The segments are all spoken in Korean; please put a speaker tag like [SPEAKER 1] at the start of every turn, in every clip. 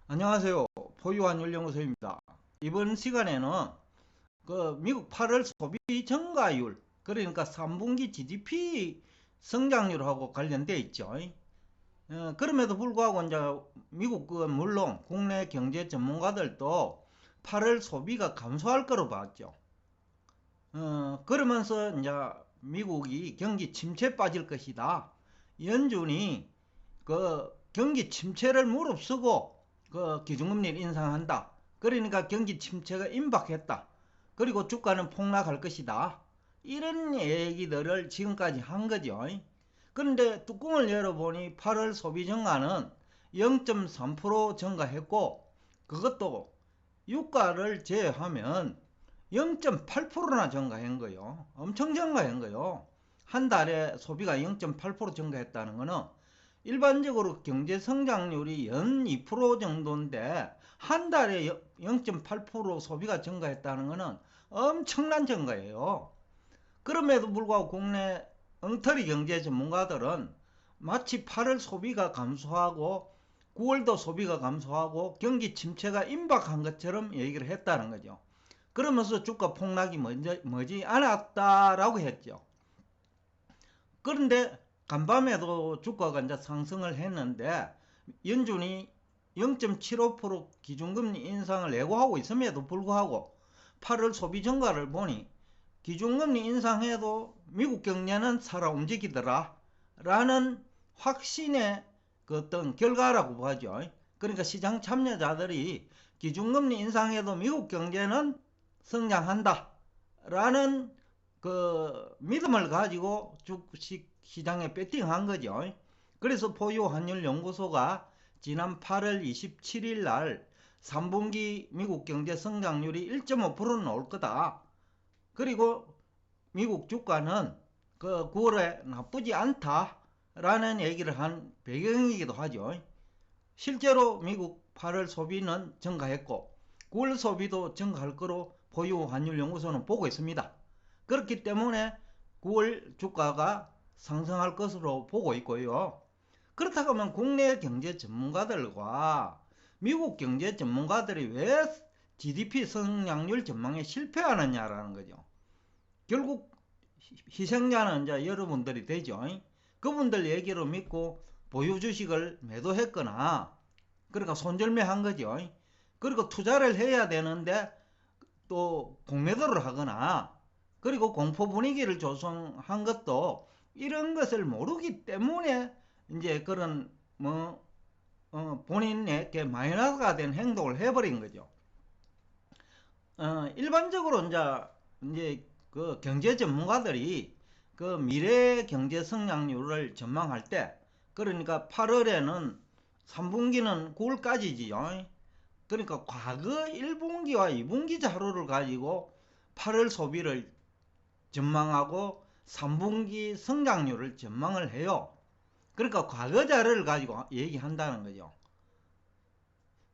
[SPEAKER 1] 안녕하세요. 포유환율연구소입니다. 이번 시간에는 미국 8월 소비 증가율, 그러니까 3분기 GDP 성장률하고 관련돼 있죠. 그럼에도 불구하고 이제 미국 물론 국내 경제 전문가들도 8월 소비가 감소할 거로 봤죠. 그러면서 이제 미국이 경기 침체 빠질 것이다. 연준이 경기 침체를 무릅쓰고 기준금리를 인상한다. 그러니까 경기 침체가 임박했다. 그리고 주가는 폭락할 것이다. 이런 얘기들을 지금까지 한 거죠. 그런데 뚜껑을 열어보니 8월 소비 증가는 0.3% 증가했고, 그것도 유가를 제외하면 0.8%나 증가한 거요. 엄청 증가한 거요. 한 달에 소비가 0.8% 증가했다는 거는 일반적으로 경제 성장률이 연 2% 정도인데 한 달에 0.8% 소비가 증가했다는 것은 엄청난 증가예요. 그럼에도 불구하고 국내 엉터리 경제 전문가들은 마치 8월 소비가 감소하고 9월도 소비가 감소하고 경기 침체가 임박한 것처럼 얘기를 했다는 거죠. 그러면서 주가 폭락이 머지 않았다라고 했죠. 그런데 간밤에도 주가가 이제 상승을 했는데 연준이 0.75% 기준금리 인상을 예고하고 있음에도 불구하고 8월 소비 증가를 보니 기준금리 인상해도 미국 경제는 살아 움직이더라 라는 확신의 어떤 결과라고 보죠. 그러니까 시장 참여자들이 기준금리 인상해도 미국 경제는 성장한다 라는 믿음을 가지고 주식 시장에 배팅한 거죠. 그래서 포유환율연구소가 지난 8월 27일 날 3분기 미국 경제 성장률이 1.5% 나올 거다. 그리고 미국 주가는 9월에 나쁘지 않다라는 얘기를 한 배경이기도 하죠. 실제로 미국 8월 소비는 증가했고 9월 소비도 증가할 거로 포유환율연구소는 보고 있습니다. 그렇기 때문에 9월 주가가 상승할 것으로 보고 있고요. 그렇다고 하면 국내 경제 전문가들과 미국 경제 전문가들이 왜 GDP 성장률 전망에 실패하느냐라는 거죠. 결국 희생자는 이제 여러분들이 되죠. 그분들 얘기를 믿고 보유 주식을 매도했거나 그러니까 손절매한 거죠. 그리고 투자를 해야 되는데 또 공매도를 하거나 그리고 공포 분위기를 조성한 것도 이런 것을 모르기 때문에 이제 그런 본인에게 마이너스가 된 행동을 해버린 거죠. 일반적으로 이제 그 경제 전문가들이 그 미래 경제 성장률을 전망할 때 그러니까 8월에는 3분기는 9월까지지요. 그러니까 과거 1분기와 2분기 자료를 가지고 8월 소비를 전망하고 3분기 성장률을 전망을 해요. 그러니까 과거 자료를 가지고 얘기한다는 거죠.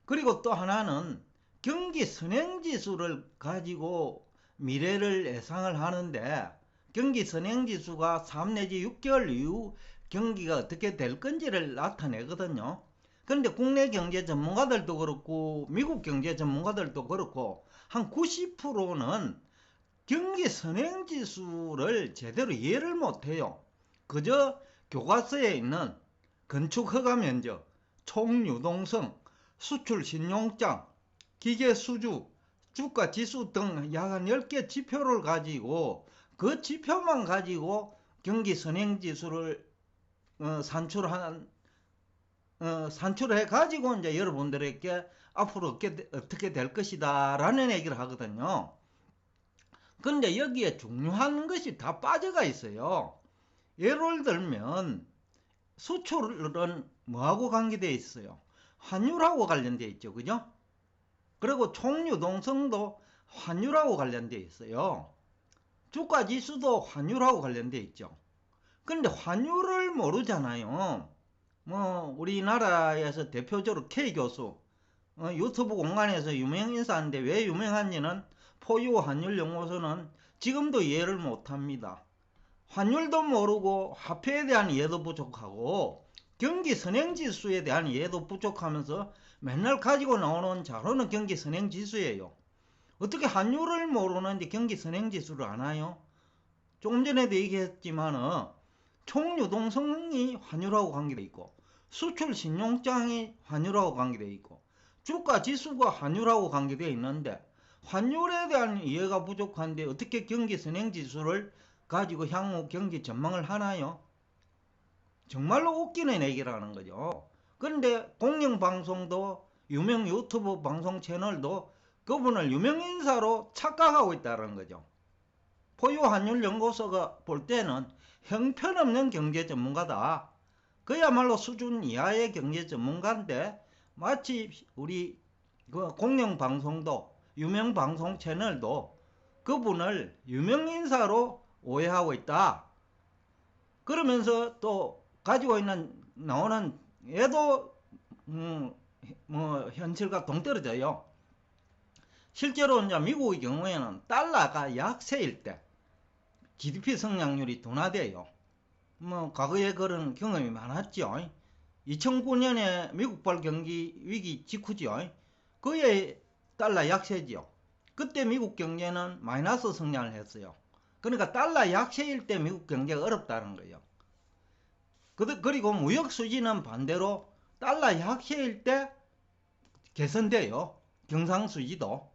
[SPEAKER 1] 그리고 또 하나는 경기 선행지수를 가지고 미래를 예상을 하는데 경기 선행지수가 3 내지 6개월 이후 경기가 어떻게 될 건지를 나타내거든요. 그런데 국내 경제 전문가들도 그렇고 미국 경제 전문가들도 그렇고 한 90%는 경기 선행지수를 제대로 이해를 못해요. 그저 교과서에 있는 건축 허가 면적, 총유동성, 수출 신용장, 기계 수주, 주가 지수 등 약 한 10개 지표를 가지고 그 지표만 가지고 경기 선행지수를 산출해 가지고 이제 여러분들에게 앞으로 어떻게 될 것이다 라는 얘기를 하거든요. 그런데 여기에 중요한 것이 다 빠져가 있어요. 예를 들면 수출은 뭐하고 관계되어 있어요? 환율하고 관련되어 있죠. 그죠? 그리고 총유동성도 환율하고 관련되어 있어요. 주가지수도 환율하고 관련되어 있죠. 그런데 환율을 모르잖아요. 우리나라에서 대표적으로 K교수, 유튜브 공간에서 유명 인사인데 왜 유명한지는 포유 환율연구소는 지금도 이해를 못합니다. 환율도 모르고 화폐에 대한 이해도 부족하고 경기 선행지수에 대한 이해도 부족하면서 맨날 가지고 나오는 자료는 경기 선행지수예요. 어떻게 환율을 모르는데 경기 선행지수를 아나요? 조금 전에도 얘기했지만은 총유동성이 환율하고 관계돼 있고, 수출 신용장이 환율하고 관계돼 있고, 주가 지수가 환율하고 관계되어 있는데, 환율에 대한 이해가 부족한데 어떻게 경기 선행지수를 가지고 향후 경기 전망을 하나요? 정말로 웃기는 얘기라는 거죠. 그런데 공영방송도 유명 유튜브 방송 채널도 그분을 유명인사로 착각하고 있다는 거죠. 포유환율연구소가 볼 때는 형편없는 경제 전문가다. 그야말로 수준 이하의 경제 전문가인데 마치 우리 그 공영방송도 유명 방송 채널도 그분을 유명인사로 오해하고 있다. 그러면서 또 가지고 있는 나오는 얘도 현실과 동떨어져요. 실제로 이제 미국의 경우에는 달러가 약세일 때 GDP 성장률이 둔화돼요. 과거에 그런 경험이 많았죠. 2009년에 미국발 경기 위기 직후죠. 그에 달러 약세지요. 그때 미국 경제는 마이너스 성장을 했어요. 그러니까 달러 약세일 때 미국 경제가 어렵다는 거예요. 그리고 무역 수지는 반대로 달러 약세일 때 개선돼요. 경상수지도.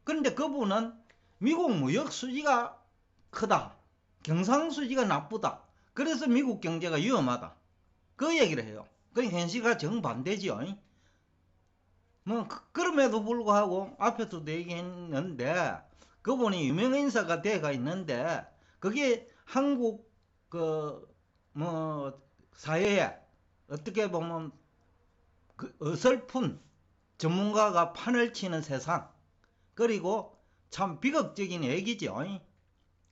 [SPEAKER 1] 그런데 그분은 미국 무역 수지가 크다. 경상수지가 나쁘다. 그래서 미국 경제가 위험하다. 그 얘기를 해요. 그 현실과 정반대지요. 그럼에도 불구하고 앞에서도 얘기했는데 그분이 유명인사가 돼가 있는데 그게 한국 사회에 어떻게 보면 어설픈 전문가가 판을 치는 세상, 그리고 참 비극적인 얘기죠.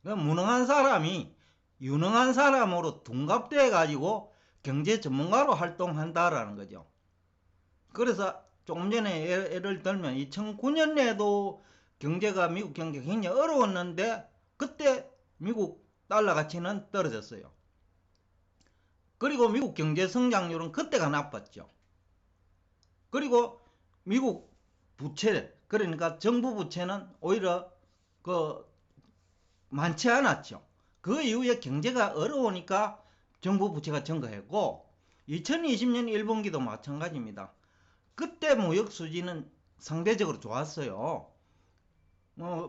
[SPEAKER 1] 무능한 사람이 유능한 사람으로 둔갑돼 가지고 경제 전문가로 활동한다라는 거죠. 그래서 조금 전에 예를 들면 2009년에도 경제가 미국 경제가 굉장히 어려웠는데 그때 미국 달러 가치는 떨어졌어요. 그리고 미국 경제 성장률은 그때가 나빴죠. 그리고 미국 부채, 그러니까 정부 부채는 오히려 많지 않았죠. 그 이후에 경제가 어려우니까 정부 부채가 증가했고 2020년 1분기도 마찬가지입니다. 그때 무역 수지는 상대적으로 좋았어요.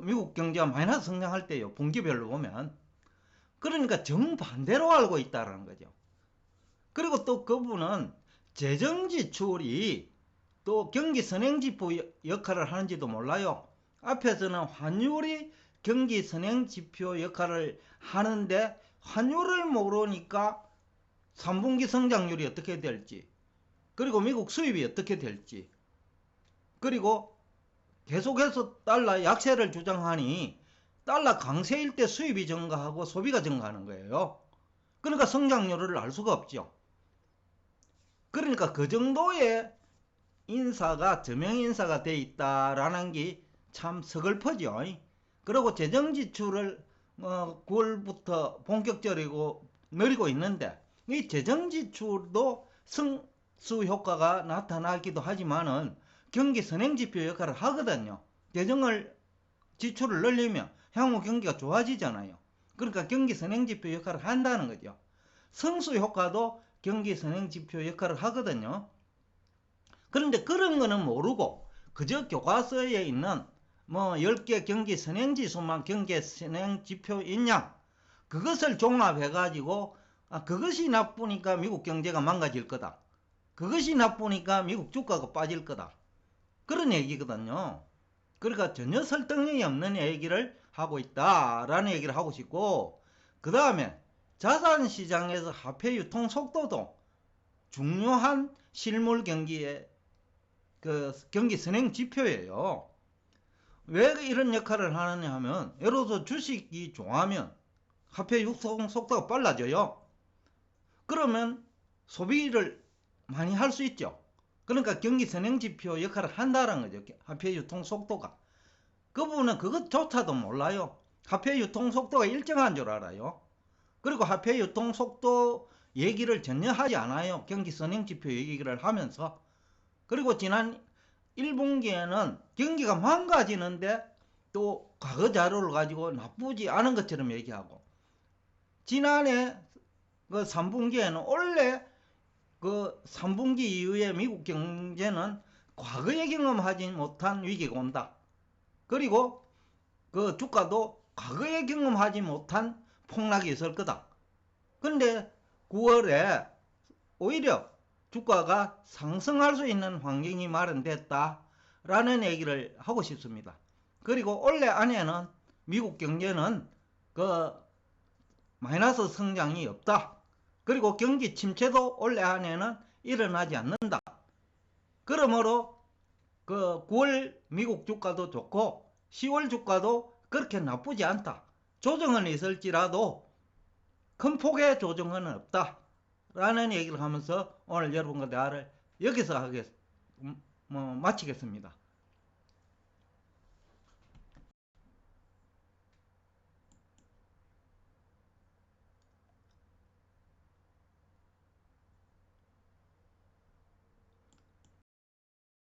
[SPEAKER 1] 미국 경제가 마이너스 성장할 때요. 분기별로 보면. 그러니까 정반대로 알고 있다는 거죠. 그리고 또 그분은 재정지출이 또 경기선행지표 역할을 하는지도 몰라요. 앞에서는 환율이 경기선행지표 역할을 하는데 환율을 모르니까 3분기 성장률이 어떻게 될지, 그리고 미국 수입이 어떻게 될지, 그리고 계속해서 달러 약세를 주장하니 달러 강세일 때 수입이 증가하고 소비가 증가하는 거예요. 그러니까 성장률을 알 수가 없죠. 그러니까 그 정도의 인사가 저명인사가 돼 있다라는 게 참 서글퍼죠. 그리고 재정지출을 9월부터 본격적으로 늘리고 있는데 이 재정지출도 승수 효과가 나타나기도 하지만은 경기 선행지표 역할을 하거든요. 지출을 늘리면 향후 경기가 좋아지잖아요. 그러니까 경기 선행지표 역할을 한다는 거죠. 성수 효과도 경기 선행지표 역할을 하거든요. 그런데 그런 거는 모르고 그저 교과서에 있는 10개 경기 선행지수만 경기 선행지표 인양, 그것을 종합해 가지고 그것이 나쁘니까 미국 경제가 망가질 거다. 그것이 나쁘니까 미국 주가가 빠질 거다. 그런 얘기거든요. 그러니까 전혀 설득력이 없는 얘기를 하고 있다라는 얘기를 하고 싶고, 그 다음에 자산시장에서 화폐 유통 속도도 중요한 실물 경기의 경기 선행 지표예요. 왜 이런 역할을 하느냐 하면, 예를 들어서 주식이 좋아하면 화폐 유통 속도가 빨라져요. 그러면 소비를 많이 할 수 있죠. 그러니까 경기 선행 지표 역할을 한다는 거죠. 화폐 유통 속도가. 그 부분은 그것조차도 몰라요. 화폐 유통 속도가 일정한 줄 알아요. 그리고 화폐 유통 속도 얘기를 전혀 하지 않아요. 경기 선행 지표 얘기를 하면서. 그리고 지난 1분기에는 경기가 망가지는데 또 과거 자료를 가지고 나쁘지 않은 것처럼 얘기하고, 지난해 그 3분기에는 원래 그 3분기 이후에 미국 경제는 과거에 경험하지 못한 위기가 온다. 그리고 그 주가도 과거에 경험하지 못한 폭락이 있을 거다. 근데 9월에 오히려 주가가 상승할 수 있는 환경이 마련됐다라는 얘기를 하고 싶습니다. 그리고 올해 안에는 미국 경제는 그 마이너스 성장이 없다. 그리고 경기 침체도 올해 안에는 일어나지 않는다. 그러므로 그 9월 미국 주가도 좋고 10월 주가도 그렇게 나쁘지 않다. 조정은 있을지라도 큰 폭의 조정은 없다. 라는 얘기를 하면서 오늘 여러분과 대화를 여기서 마치겠습니다.